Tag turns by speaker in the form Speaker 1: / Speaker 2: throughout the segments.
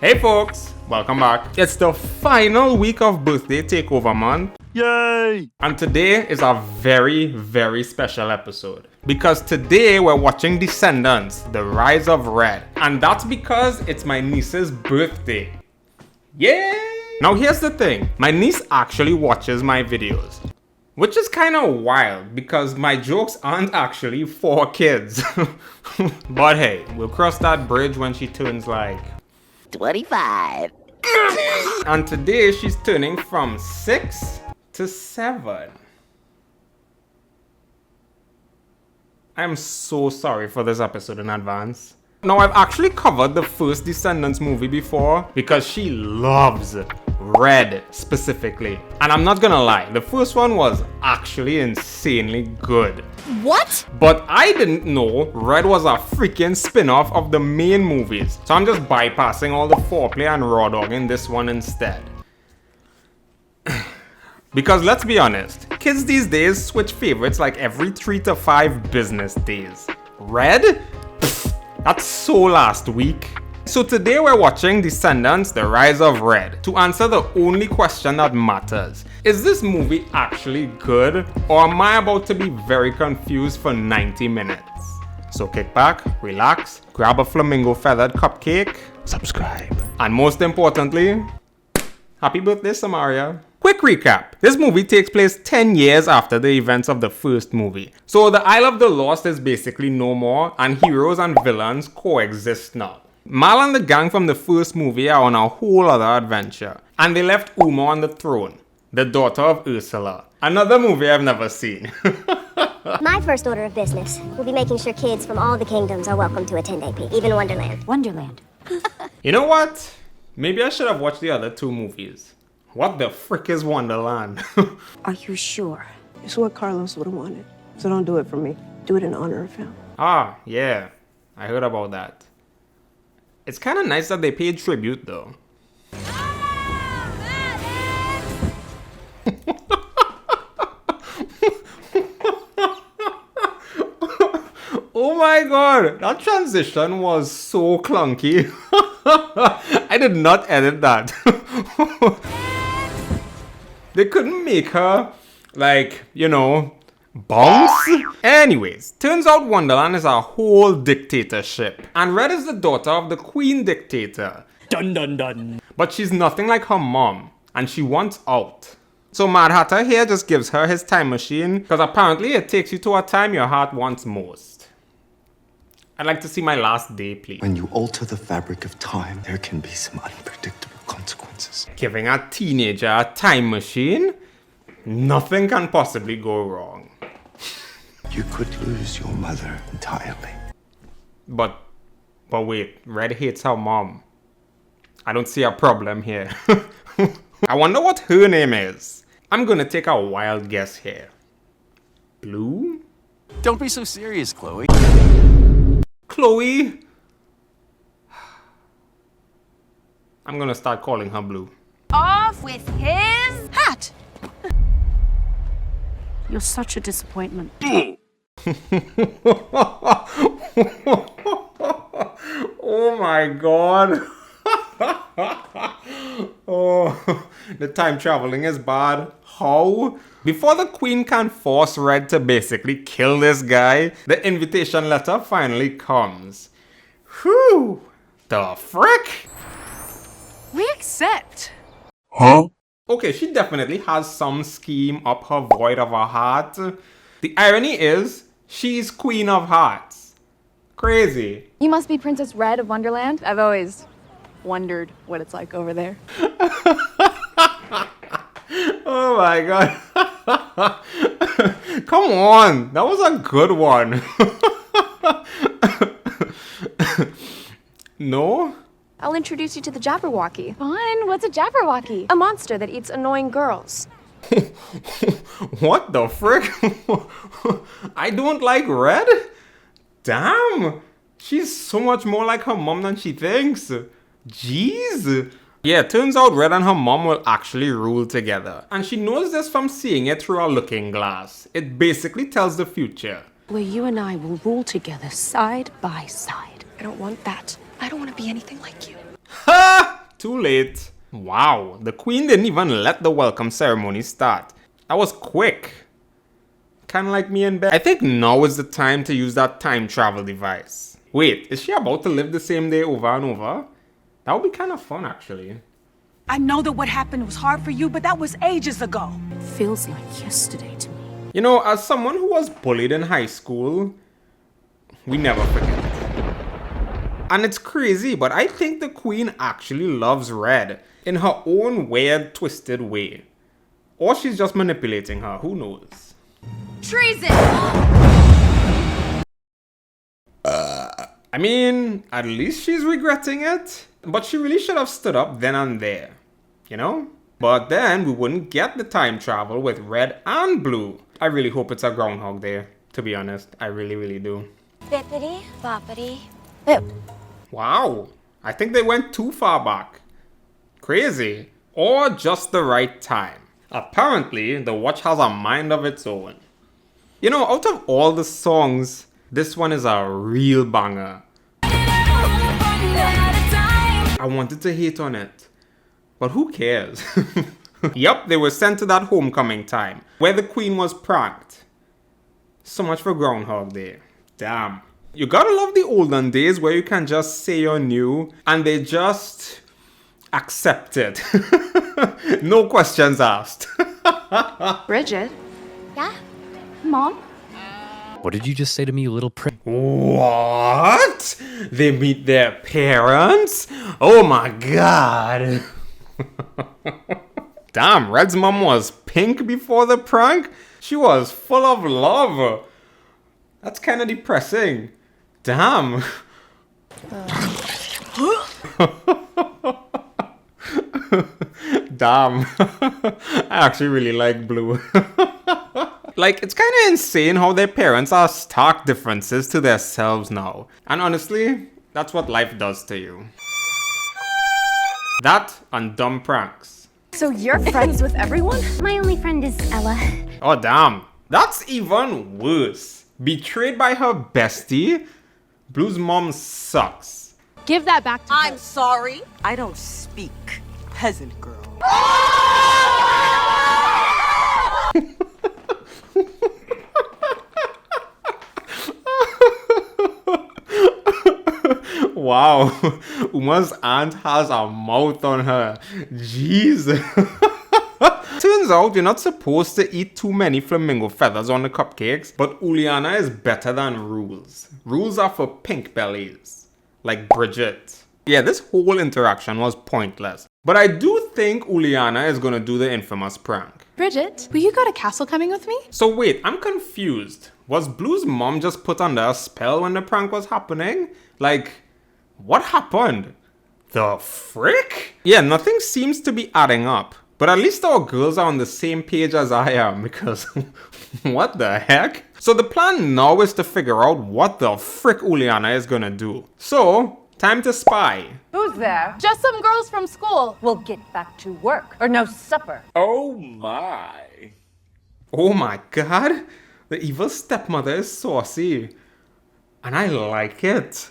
Speaker 1: Hey folks, welcome back. It's the final week of birthday takeover month.
Speaker 2: Yay!
Speaker 1: And today is a very special episode. Because today we're watching Descendants, The Rise of Red. And that's because it's my niece's birthday. Yay! Now here's the thing, my niece actually watches my videos. Which is kind of wild because my jokes aren't actually for kids. But hey, we'll cross that bridge when she turns like
Speaker 3: 25.
Speaker 1: And today she's turning from 6 to 7. I'm so sorry for this episode in advance. Now I've actually covered the first Descendants movie before because she loves Red specifically. And I'm not gonna lie, the first one was actually insanely good.
Speaker 3: What?
Speaker 1: But I didn't know Red was a freaking spin-off of the main movies. So I'm just bypassing all the foreplay and raw dog in this one instead. Because let's be honest, kids these days switch favorites like every 3 to 5 business days. Red? Pfft, that's so last week. So today we're watching Descendants, The Rise of Red to answer the only question that matters. Is this movie actually good, or am I about to be very confused for 90 minutes? So kick back, relax, grab a flamingo feathered cupcake, subscribe, and most importantly, happy birthday Samaria. Quick recap, this movie takes place 10 years after the events of the first movie. So the Isle of the Lost is basically no more and heroes and villains coexist now. Mal and the gang from the first movie are on a whole other adventure, and they left Uma on the throne, the daughter of Ursula. Another movie I've never seen.
Speaker 4: My first order of business will be making sure kids from all the kingdoms are welcome to attend AP, even Wonderland.
Speaker 3: Wonderland.
Speaker 1: You know what? Maybe I should have watched the other 2 movies. What the frick is Wonderland?
Speaker 3: Are you sure?
Speaker 5: It's what Carlos would have wanted. So don't do it for me. Do it in honor of him.
Speaker 1: Ah, yeah. I heard about that. It's kind of nice that they paid tribute though. Oh my god, that transition was so clunky. I did not edit that. They couldn't make her, like, you know, bounce? Anyways, turns out Wonderland is a whole dictatorship. And Red is the daughter of the queen dictator.
Speaker 2: Dun dun dun.
Speaker 1: But she's nothing like her mom, and she wants out. So Mad Hatter here just gives her his time machine, because apparently it takes you to a time your heart wants most. I'd like to see my last day, please.
Speaker 6: When you alter the fabric of time, there can be some unpredictable consequences.
Speaker 1: Giving a teenager a time machine? Nothing can possibly go wrong.
Speaker 6: You could lose your mother entirely.
Speaker 1: But wait, Red hates her mom. I don't see a problem here. I wonder what her name is. I'm gonna take a wild guess here. Blue?
Speaker 2: Don't be so serious, Chloe.
Speaker 1: Chloe? I'm gonna start calling her Blue.
Speaker 7: Off with his hat!
Speaker 3: You're such a disappointment.
Speaker 1: Oh my god. Oh, the time traveling is bad. How? Before the queen can force Red to basically kill this guy, the invitation letter finally comes. Whew, the frick?
Speaker 7: We accept.
Speaker 1: Okay, she definitely has some scheme up her void of her heart. The irony is, she's Queen of Hearts. Crazy.
Speaker 8: You must be Princess Red of Wonderland. I've always wondered what it's like over there.
Speaker 1: Oh my god. Come on, that was a good one. No?
Speaker 8: I'll introduce you to the Jabberwocky. Fun. What's a Jabberwocky? A monster that eats annoying girls.
Speaker 1: What the frick? I don't like Red? Damn, she's so much more like her mom than she thinks. Jeez. Yeah, turns out Red and her mom will actually rule together. And she knows this from seeing it through a looking glass. It basically tells the future.
Speaker 3: Where you and I will rule together side by side.
Speaker 8: I don't want that. I don't want to be anything like you.
Speaker 1: Ha! Too late. Wow, the queen didn't even let the welcome ceremony start. That was quick. Kinda like me in bed. I think now is the time to use that time travel device. Wait, is she about to live the same day over and over? That would be kind of fun, actually.
Speaker 9: I know that what happened was hard for you, but that was ages ago.
Speaker 3: Feels like yesterday to me.
Speaker 1: You know, as someone who was bullied in high school, we never forget. And it's crazy, but I think the queen actually loves Red in her own weird, twisted way. Or she's just manipulating her, who knows?
Speaker 7: Treason!
Speaker 1: I mean, at least she's regretting it. But she really should have stood up then and there, you know? But then we wouldn't get the time travel with Red and Blue. I really hope it's a Groundhog Day, to be honest. I really, really do.
Speaker 4: Bippity boppity.
Speaker 1: Wow, I think they went too far back. Crazy. Or just the right time. Apparently, the watch has a mind of its own. You know, out of all the songs, this one is a real banger. I wanted to hate on it, but who cares? Yup, they were sent to that homecoming time, where the queen was pranked. So much for Groundhog Day. Damn. You gotta love the olden days where you can just say you're new, and they just accept it. No questions asked.
Speaker 8: Bridget?
Speaker 4: Yeah?
Speaker 8: Mom?
Speaker 2: What did you just say to me, you little prick?
Speaker 1: What? They meet their parents? Oh my god. Damn, Red's mom was pink before the prank? She was full of love. That's kind of depressing. Damn. Damn. I actually really like Blue. Like, it's kind of insane how their parents are stark differences to themselves now. And honestly, that's what life does to you. That and dumb pranks.
Speaker 8: So you're friends with everyone?
Speaker 4: My only friend is Ella.
Speaker 1: Oh damn, that's even worse. Betrayed by her bestie? Blue's mom sucks.
Speaker 8: Give that back to
Speaker 9: I'm sorry. I don't speak peasant girl.
Speaker 1: Wow, Uma's aunt has a mouth on her. Jeez. Turns out you're not supposed to eat too many flamingo feathers on the cupcakes, but Uliana is better than Rules. Rules are for pink bellies, like Bridget. Yeah, this whole interaction was pointless, but I do think Uliana is gonna do the infamous prank.
Speaker 8: Bridget, will you go to castle coming with me?
Speaker 1: So wait, I'm confused. Was Blue's mom just put under a spell when the prank was happening? Like, what happened? The frick? Yeah, nothing seems to be adding up. But at least our girls are on the same page as I am, because what the heck? So the plan now is to figure out what the frick Uliana is gonna do. So, time to spy.
Speaker 7: Who's there?
Speaker 8: Just some girls from school.
Speaker 7: We'll get back to work, or no supper.
Speaker 1: Oh my god. The evil stepmother is saucy. And I like it.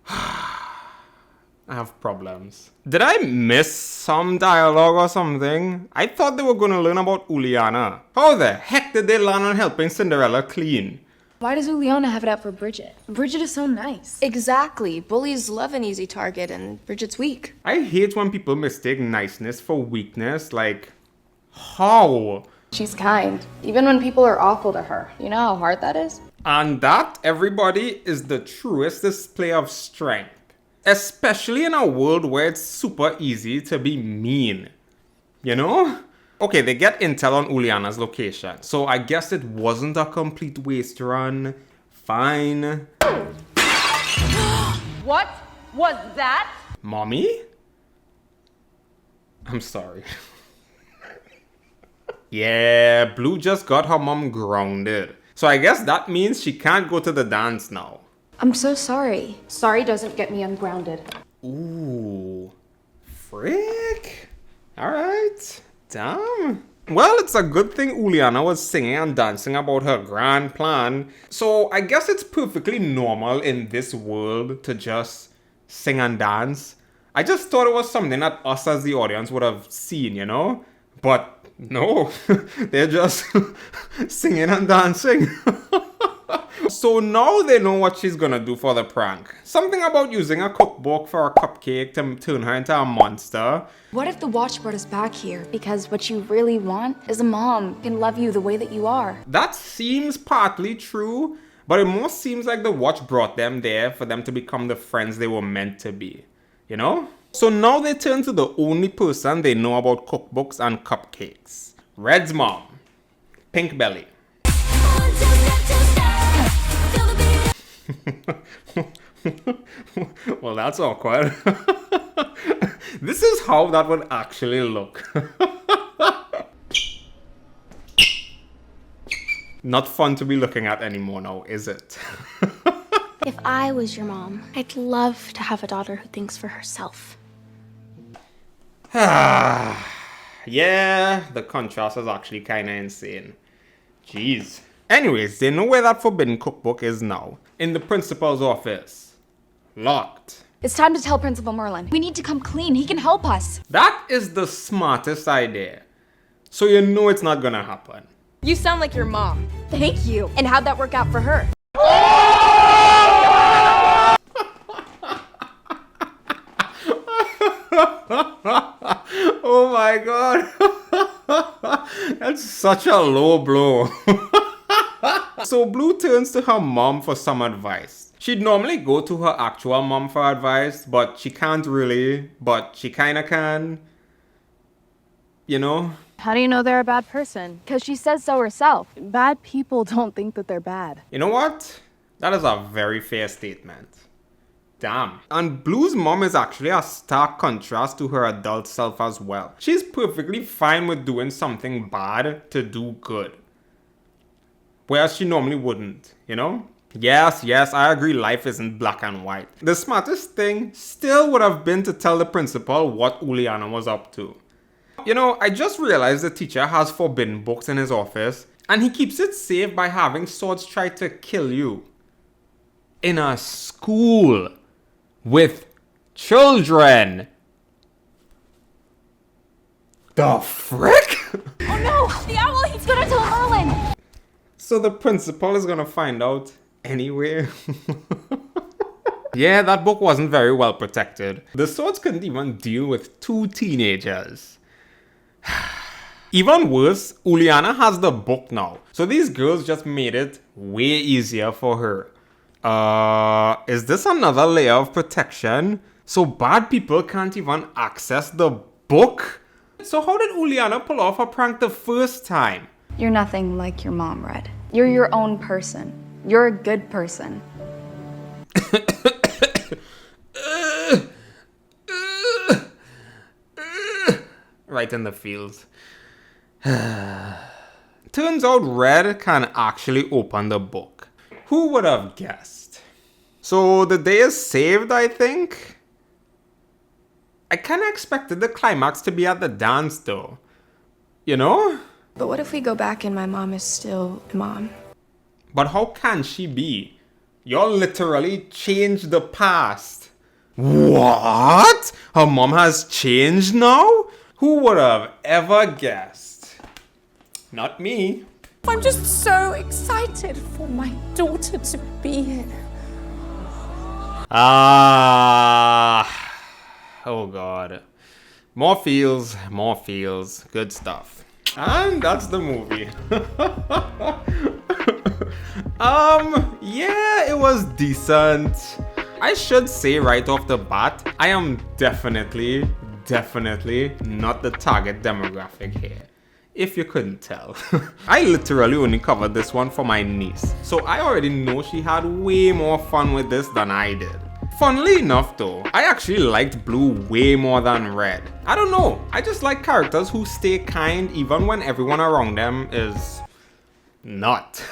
Speaker 1: I have problems. Did I miss some dialogue or something? I thought they were gonna learn about Uliana. How the heck did they land on helping Cinderella clean?
Speaker 10: Why does Uliana have it out for Bridget? Bridget is so nice.
Speaker 8: Exactly. Bullies love an easy target, and Bridget's weak.
Speaker 1: I hate when people mistake niceness for weakness. Like, how?
Speaker 10: She's kind, even when people are awful to her. You know how hard that is?
Speaker 1: And that, everybody, is the truest display of strength. Especially in a world where it's super easy to be mean. You know? Okay, they get intel on Uliana's location, so I guess it wasn't a complete waste run. Fine.
Speaker 7: What was that?
Speaker 1: Mommy? I'm sorry. Yeah, Blue just got her mom grounded. So I guess that means she can't go to the dance now.
Speaker 10: I'm so sorry. Sorry doesn't get me ungrounded.
Speaker 1: Ooh. Frick. Alright. Damn. Well, it's a good thing Uliana was singing and dancing about her grand plan. So I guess it's perfectly normal in this world to just sing and dance. I just thought it was something that us as the audience would have seen, you know? But no, they're just singing and dancing. So now they know what she's gonna do for the prank. Something about using a cookbook for a cupcake to turn her into a monster.
Speaker 10: What if the watch brought us back here? Because what you really want is a mom who can love you the way that you are.
Speaker 1: That seems partly true, but it more seems like the watch brought them there for them to become the friends they were meant to be. You know? So now they turn to the only person they know about cookbooks and cupcakes. Red's mom. Pink belly. Well, that's awkward. This is how that would actually look. Not fun to be looking at anymore now, is it?
Speaker 8: If I was your mom, I'd love to have a daughter who thinks for herself.
Speaker 1: Yeah, the contrast is actually kinda insane. Jeez. Anyways, they know where that forbidden cookbook is now. In the principal's office. Locked.
Speaker 10: It's time to tell Principal Merlin. We need to come clean. He can help us.
Speaker 1: That is the smartest idea. So you know it's not gonna happen.
Speaker 8: You sound like your mom. Thank you. And how'd that work out for her?
Speaker 1: Oh my god. That's such a low blow. So Blue turns to her mom for some advice. She'd normally go to her actual mom for advice, but she can't really, but she kinda can. You know?
Speaker 8: How do you know they're a bad person?
Speaker 10: Because she says so herself.
Speaker 8: Bad people don't think that they're bad.
Speaker 1: You know what? That is a very fair statement. Damn. And Blue's mom is actually a stark contrast to her adult self as well. She's perfectly fine with doing something bad to do good. Whereas she normally wouldn't, you know? Yes, I agree life isn't black and white. The smartest thing still would have been to tell the principal what Uliana was up to. You know, I just realized the teacher has forbidden books in his office, and he keeps it safe by having swords try to kill you. In a school with children. The frick?
Speaker 10: Oh no! The owl! He's gonna tell Merlin!
Speaker 1: So the principal is gonna find out anyway. Yeah, that book wasn't very well protected. The swords couldn't even deal with 2 teenagers. Even worse, Uliana has the book now. So these girls just made it way easier for her. Is this another layer of protection? So bad people can't even access the book? So how did Uliana pull off her prank the first time?
Speaker 10: You're nothing like your mom, Red. You're your own person. You're a good person.
Speaker 1: Right in the feels. Turns out Red can actually open the book. Who would have guessed? So the day is saved, I think? I kinda expected the climax to be at the dance though. You know?
Speaker 8: But what if we go back and my mom is still mom?
Speaker 1: But how can she be? Y'all literally changed the past. What? Her mom has changed now? Who would have ever guessed? Not me.
Speaker 3: I'm just so excited for my daughter to be here.
Speaker 1: Oh god. More feels. Good stuff. And that's the movie. Yeah, it was decent. I should say right off the bat, I am definitely not the target demographic here. If you couldn't tell. I literally only covered this one for my niece, so I already know she had way more fun with this than I did. Funnily enough though, I actually liked Blue way more than Red. I don't know, I just like characters who stay kind even when everyone around them is not.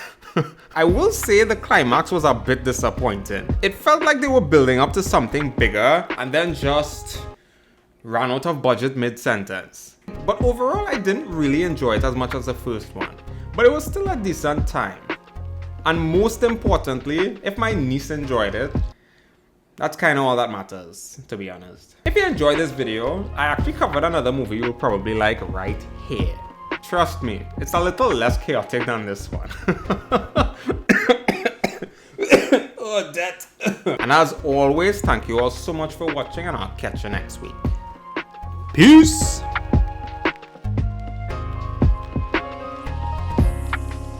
Speaker 1: I will say the climax was a bit disappointing. It felt like they were building up to something bigger and then just ran out of budget mid-sentence. But overall I didn't really enjoy it as much as the first one. But it was still a decent time. And most importantly, if my niece enjoyed it, That's kind of all that matters, to be honest. If you enjoyed this video, I actually covered another movie you'll probably like right here. Trust me, it's a little less chaotic than this one. Oh, death. And as always, thank you all so much for watching, and I'll catch you next week. Peace!